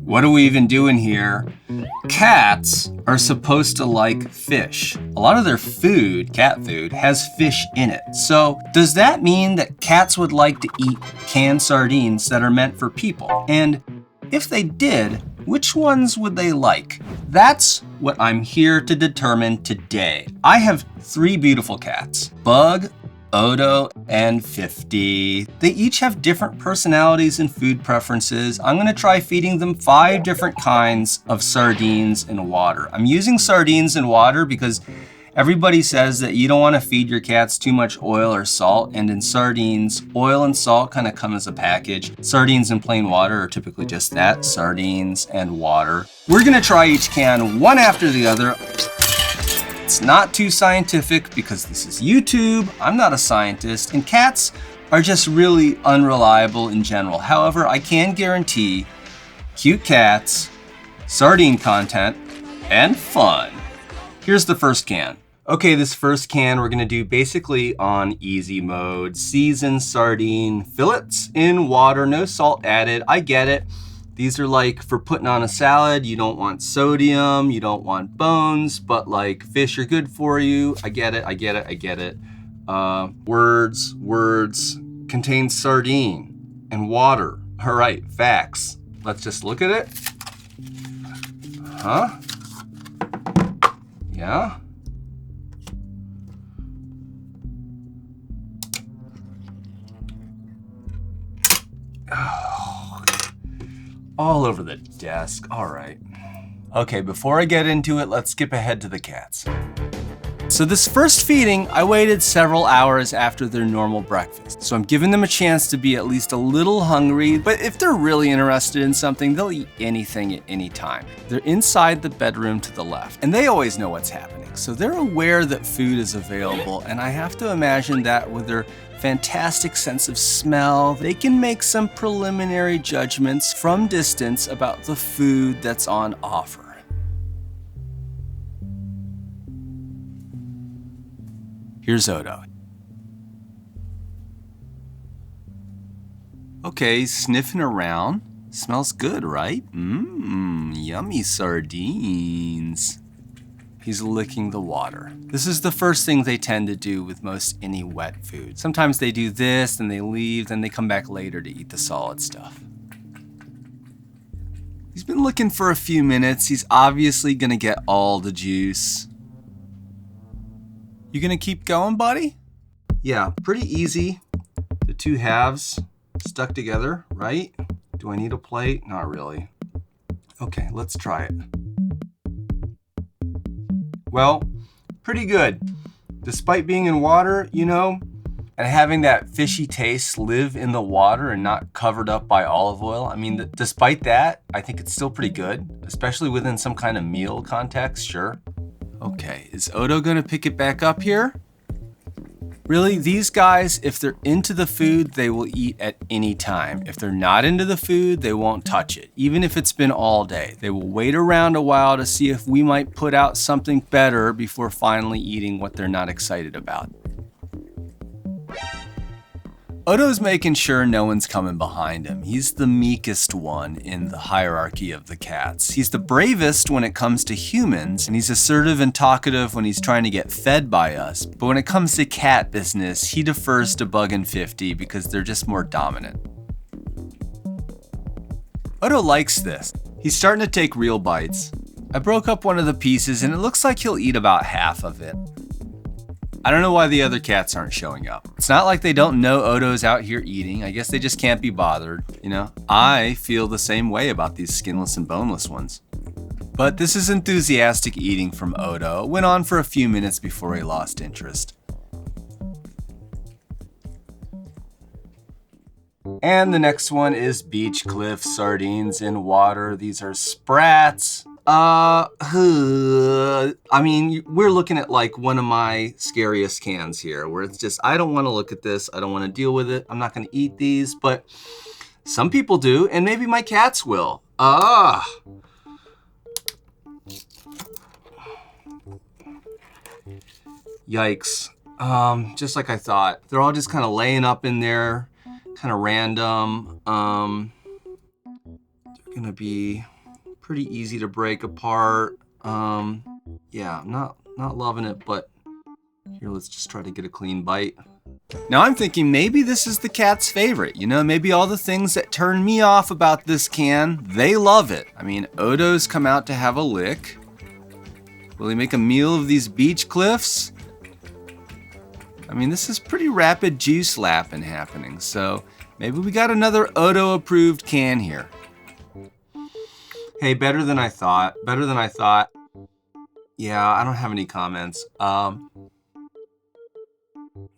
What are we even doing here? Cats are supposed to like fish. A lot of their food, cat food, has fish in it. So does that mean that cats would like to eat canned sardines that are meant for people? And if they did, which ones would they like? That's what I'm here to determine today. I have 3 beautiful cats, Bug, Odo, and 50. They each have different personalities and food preferences. I'm gonna try feeding them 5 different kinds of sardines in water. I'm using sardines in water because everybody says that you don't wanna feed your cats too much oil or salt, and in sardines, oil and salt kind of come as a package. Sardines in plain water are typically just that, sardines and water. We're gonna try each can one after the other. It's not too scientific because this is YouTube, I'm not a scientist, and cats are just really unreliable in general. However, I can guarantee cute cats, sardine content, and fun. Here's the first can. Okay, this first can we're gonna do basically on easy mode. Seasoned sardine fillets in water, no salt added. I get it. These are like for putting on a salad. You don't want sodium, you don't want bones, but like fish are good for you. I get it, I get it, I get it. Words, contains sardine and water. All right, facts. Let's just look at it. Huh? Yeah? Oh, all over the desk, all right. Okay, before I get into it, let's skip ahead to the cats. So this first feeding, I waited several hours after their normal breakfast. So I'm giving them a chance to be at least a little hungry, but if they're really interested in something, they'll eat anything at any time. They're inside the bedroom to the left, and they always know what's happening. So they're aware that food is available, and I have to imagine that with their fantastic sense of smell, they can make some preliminary judgments from distance about the food that's on offer. Here's Odo. Okay, sniffing around. Smells good, right? Yummy sardines. He's licking the water. This is the first thing they tend to do with most any wet food. Sometimes they do this, then they leave, then they come back later to eat the solid stuff. He's been looking for a few minutes. He's obviously gonna get all the juice. You gonna keep going, buddy? Yeah, pretty easy. The 2 halves stuck together, right? Do I need a plate? Not really. Okay, let's try it. Well, pretty good. Despite being in water, you know, and having that fishy taste live in the water and not covered up by olive oil. I mean, despite that, I think it's still pretty good, especially within some kind of meal context, sure. Okay, is Odo gonna pick it back up here? Really, these guys, if they're into the food, they will eat at any time. If they're not into the food, they won't touch it, even if it's been all day. They will wait around a while to see if we might put out something better before finally eating what they're not excited about. Odo's making sure no one's coming behind him. He's the meekest one in the hierarchy of the cats. He's the bravest when it comes to humans, and he's assertive and talkative when he's trying to get fed by us. But when it comes to cat business, he defers to Bug and 50 because they're just more dominant. Odo likes this. He's starting to take real bites. I broke up one of the pieces, and it looks like he'll eat about half of it. I don't know why the other cats aren't showing up. It's not like they don't know Odo's out here eating. I guess they just can't be bothered, you know? I feel the same way about these skinless and boneless ones. But this is enthusiastic eating from Odo. It went on for a few minutes before he lost interest. And the next one is beach cliff sardines in water. These are sprats. I mean, we're looking at like one of my scariest cans here, where it's just, I don't want to look at this. I don't want to deal with it. I'm not going to eat these, but some people do, and maybe my cats will. Yikes. Just like I thought. They're all just kind of laying up in there, kind of random. They're gonna be pretty easy to break apart. Yeah, I'm not loving it, but here, let's just try to get a clean bite. Now I'm thinking maybe this is the cat's favorite. You know, maybe all the things that turn me off about this can, they love it. I mean, Odo's come out to have a lick. Will he make a meal of these beach cliffs? I mean, this is pretty rapid juice lapping happening, so maybe we got another Odo approved can here. Hey, better than I thought. Better than I thought. Yeah, I don't have any comments.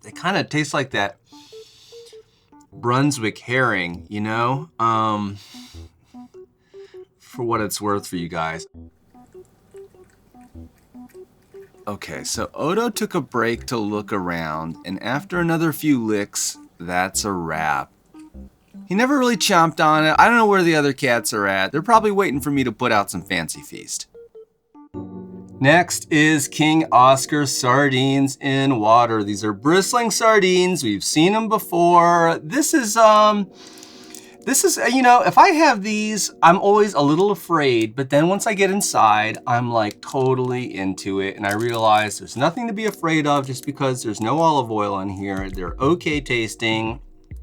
They kind of taste like that Brunswick herring, you know? For what it's worth for you guys. Okay, so Odo took a break to look around, and after another few licks, that's a wrap. He never really chomped on it. I don't know where the other cats are at. They're probably waiting for me to put out some fancy feast. Next is King Oscar sardines in water. These are bristling sardines. We've seen them before. This is, you know, if I have these, I'm always a little afraid, but then once I get inside, I'm like totally into it. And I realize there's nothing to be afraid of just because there's no olive oil in here. They're okay tasting.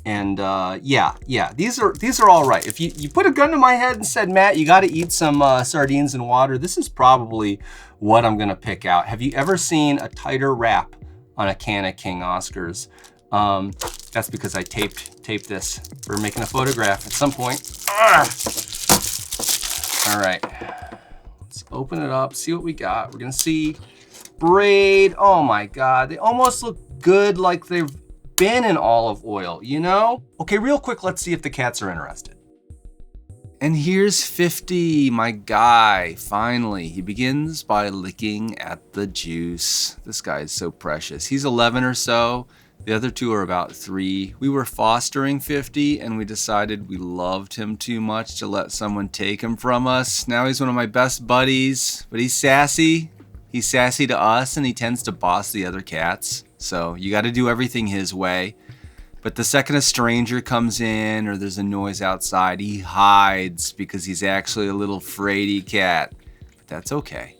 And yeah, these are all right. If you put a gun to my head and said, Matt, you got to eat some sardines in water, this is probably what I'm gonna pick out. Have you ever seen a tighter wrap on a can of King Oscars? That's because I taped this. We're making a photograph at some point. All right, let's open it up, see what we got. We're gonna see braid. Oh my God, they almost look good like they've been in olive oil, you know? Okay, real quick, let's see if the cats are interested. And here's 50, my guy, finally. He begins by licking at the juice. This guy is so precious. He's 11 or so. The other two are about 3. We were fostering 50 and we decided we loved him too much to let someone take him from us. Now he's one of my best buddies, but he's sassy. He's sassy to us and he tends to boss the other cats. So you got to do everything his way. But the second a stranger comes in or there's a noise outside, he hides because he's actually a little fraidy cat. But that's okay.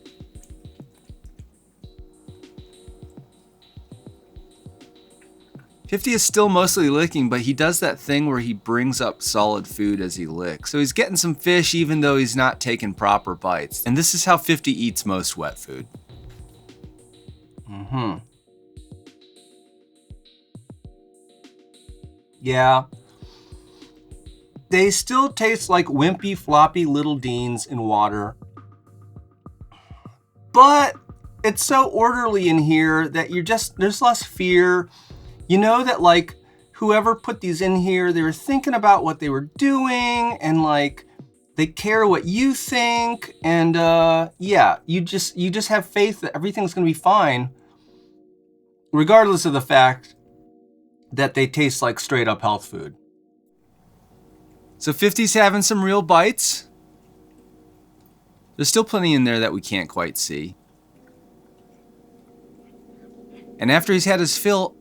Fifty is still mostly licking, but he does that thing where he brings up solid food as he licks. So he's getting some fish even though he's not taking proper bites. And this is how 50 eats most wet food. Yeah, they still taste like wimpy, floppy little Deans in water. But it's so orderly in here that there's less fear. You know that like whoever put these in here, they were thinking about what they were doing and like they care what you think. And yeah, you just have faith that everything's gonna be fine, regardless of the fact that they taste like straight up health food. So 50's having some real bites. There's still plenty in there that we can't quite see. And after he's had his fill,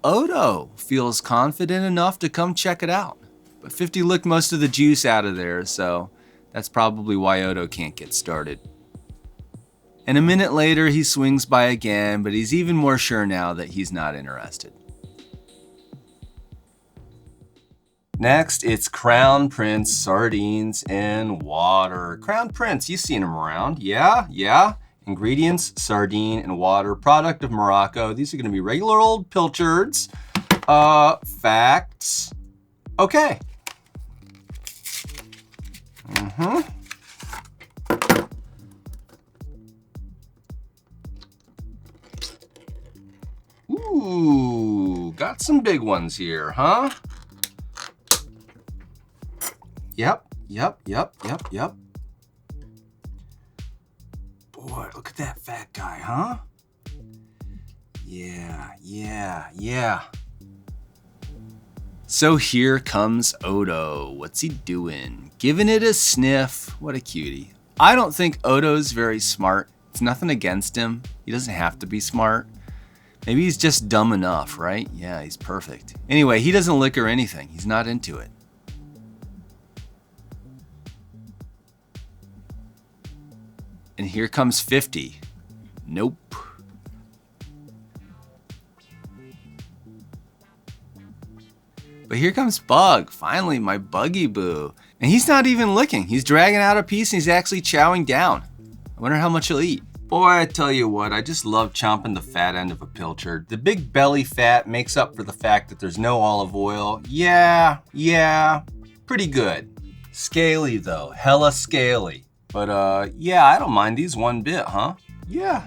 Odo feels confident enough to come check it out. But 50 licked most of the juice out of there, so that's probably why Odo can't get started. And a minute later, he swings by again, but he's even more sure now that he's not interested. Next, it's Crown Prince sardines in water. Crown Prince, you've seen them around. Yeah. Ingredients, sardine and water, product of Morocco. These are gonna be regular old pilchards. Facts. Okay. Ooh, got some big ones here, huh? Yep. Boy, look at that fat guy, huh? Yeah. So here comes Odo. What's he doing? Giving it a sniff. What a cutie. I don't think Odo's very smart. It's nothing against him. He doesn't have to be smart. Maybe he's just dumb enough, right? Yeah, he's perfect. Anyway, he doesn't lick or anything. He's not into it. And here comes 50. Nope. But here comes Bug, finally my buggy boo. And he's not even licking. He's dragging out a piece and he's actually chowing down. I wonder how much he'll eat. Boy, I tell you what, I just love chomping the fat end of a pilchard. The big belly fat makes up for the fact that there's no olive oil. Yeah, pretty good. Scaly though, hella scaly. But yeah, I don't mind these one bit, huh? Yeah.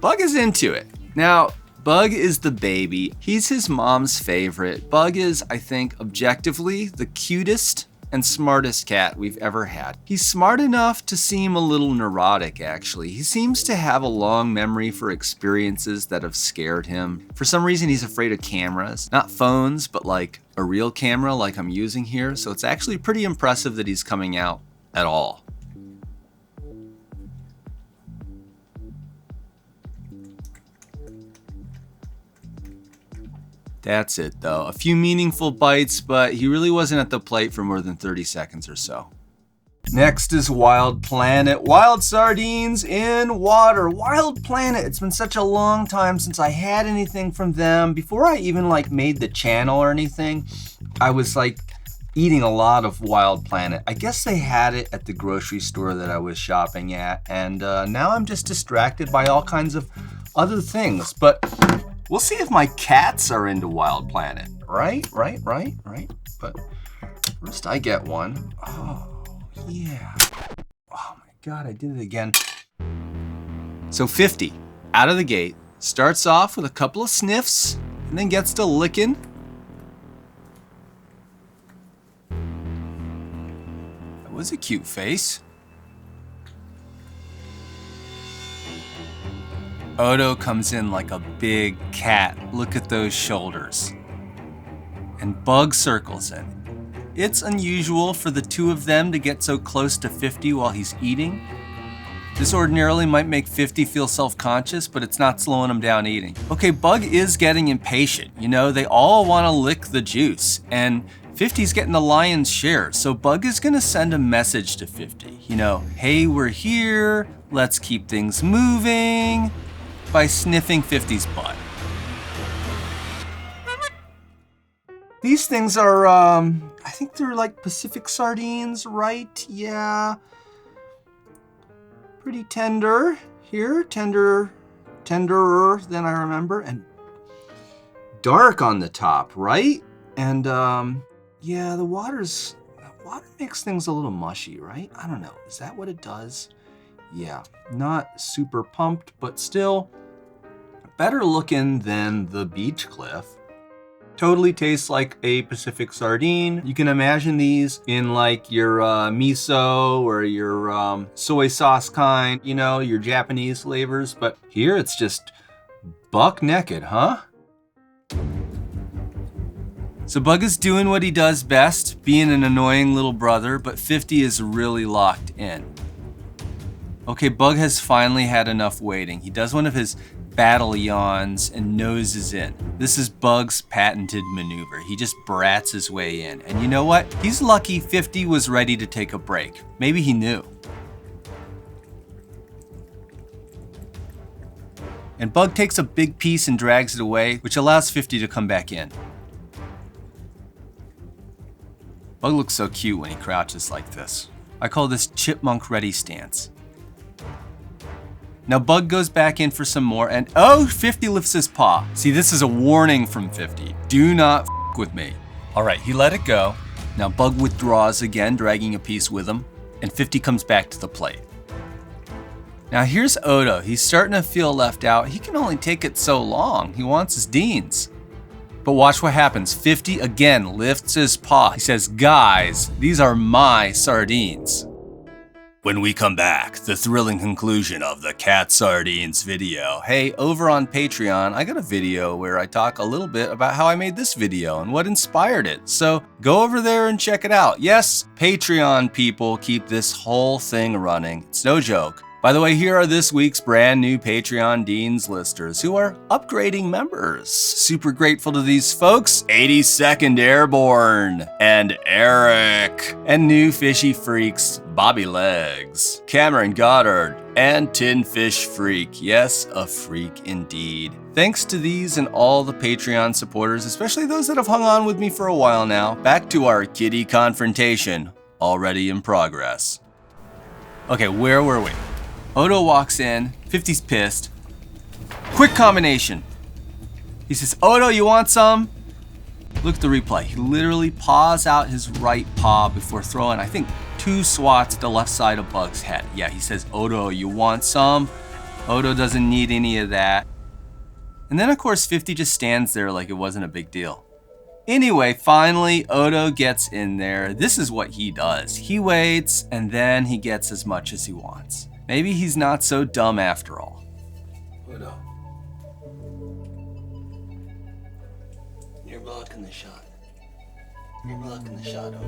Bug is into it. Now, Bug is the baby. He's his mom's favorite. Bug is, I think, objectively the cutest and smartest cat we've ever had. He's smart enough to seem a little neurotic, actually. He seems to have a long memory for experiences that have scared him. For some reason, he's afraid of cameras. Not phones, but like a real camera like I'm using here. So it's actually pretty impressive that he's coming out at all. That's it though. A few meaningful bites, but he really wasn't at the plate for more than 30 seconds or so. Next is Wild Planet. Wild sardines in water. Wild Planet. It's been such a long time since I had anything from them. Before I even made the channel or anything, I was eating a lot of Wild Planet. I guess they had it at the grocery store that I was shopping at, and now I'm just distracted by all kinds of other things. But we'll see if my cats are into Wild Planet. Right. But first I get one. Oh, yeah. Oh my God, I did it again. So 50, out of the gate, starts off with a couple of sniffs and then gets to licking. That was a cute face. Odo comes in like a big cat. Look at those shoulders. And Bug circles in. It's unusual for the two of them to get so close to 50 while he's eating. This ordinarily might make 50 feel self-conscious, but it's not slowing him down eating. Okay, Bug is getting impatient. You know, they all want to lick the juice, and 50's getting the lion's share. So Bug is gonna send a message to 50. You know, hey, we're here, let's keep things moving, by sniffing 50's butt. These things are, I think they're like Pacific sardines, right? Yeah. Pretty tender here, tenderer than I remember, and dark on the top, right? And yeah, the water makes things a little mushy, right? I don't know, is that what it does? Yeah, not super pumped, but still better looking than the beach cliff. Totally tastes like a Pacific sardine. You can imagine these in like your miso or your soy sauce kind, you know, your Japanese flavors. But here it's just buck naked, huh? So Bug is doing what he does best, being an annoying little brother, but 50 is really locked in. Okay, Bug has finally had enough waiting. He does one of his battle yawns and noses in. This is Bug's patented maneuver. He just brats his way in. And you know what? He's lucky 50 was ready to take a break. Maybe he knew. And Bug takes a big piece and drags it away, which allows 50 to come back in. Bug looks so cute when he crouches like this. I call this chipmunk ready stance. Now Bug goes back in for some more and oh, 50 lifts his paw. See, this is a warning from 50. Do not f with me. All right, he let it go. Now Bug withdraws again, dragging a piece with him, and 50 comes back to the plate. Now here's Odo. He's starting to feel left out. He can only take it so long. He wants his deans. But watch what happens. 50 again lifts his paw. He says, guys, these are my sardines. When we come back, the thrilling conclusion of the Cat Sardines video. Hey, over on Patreon, I got a video where I talk a little bit about how I made this video and what inspired it. So go over there and check it out. Yes, Patreon people keep this whole thing running. It's no joke. By the way, here are this week's brand new Patreon Dean's Listers who are upgrading members. Super grateful to these folks: 82nd Airborne, and Eric, and new fishy freaks, Bobby Legs, Cameron Goddard, and Tin Fish Freak. Yes, a freak indeed. Thanks to these and all the Patreon supporters, especially those that have hung on with me for a while now. Back to our kitty confrontation, already in progress. Okay, where were we? Odo walks in, 50's pissed. Quick combination. He says, Odo, you want some? Look at the replay. He literally paws out his right paw before throwing, I think, 2 swats at the left side of Bug's head. Yeah, he says, Odo, you want some? Odo doesn't need any of that. And then, of course, 50 just stands there like it wasn't a big deal. Anyway, finally, Odo gets in there. This is what he does. He waits, and then he gets as much as he wants. Maybe he's not so dumb after all. Odo. You're blocking the shot. You're blocking the shot, Odo.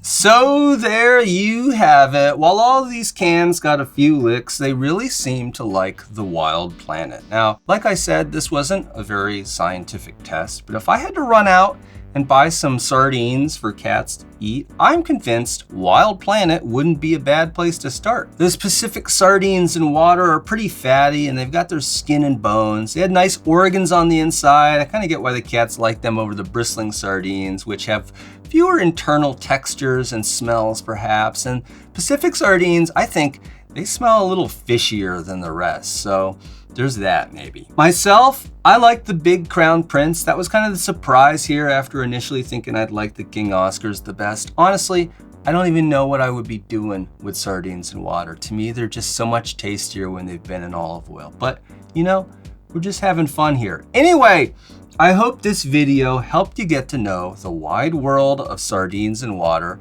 So there you have it. While all of these cans got a few licks, they really seem to like the wild planet. Now, like I said, this wasn't a very scientific test, but if I had to run out and buy some sardines for cats to eat, I'm convinced Wild Planet wouldn't be a bad place to start. Those Pacific sardines in water are pretty fatty and they've got their skin and bones. They had nice organs on the inside. I kind of get why the cats like them over the bristling sardines, which have fewer internal textures and smells perhaps. And Pacific sardines, I think they smell a little fishier than the rest. So there's that maybe. Myself, I like the big Crown Prince. That was kind of the surprise here after initially thinking I'd like the King Oscars the best. Honestly, I don't even know what I would be doing with sardines in water. To me, they're just so much tastier when they've been in olive oil. But, you know, we're just having fun here. Anyway, I hope this video helped you get to know the wide world of sardines in water,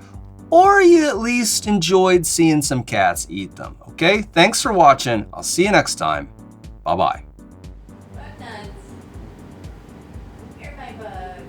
or you at least enjoyed seeing some cats eat them. Okay, thanks for watching. I'll see you next time. Bye-bye. Bug nuts. Here, my bug.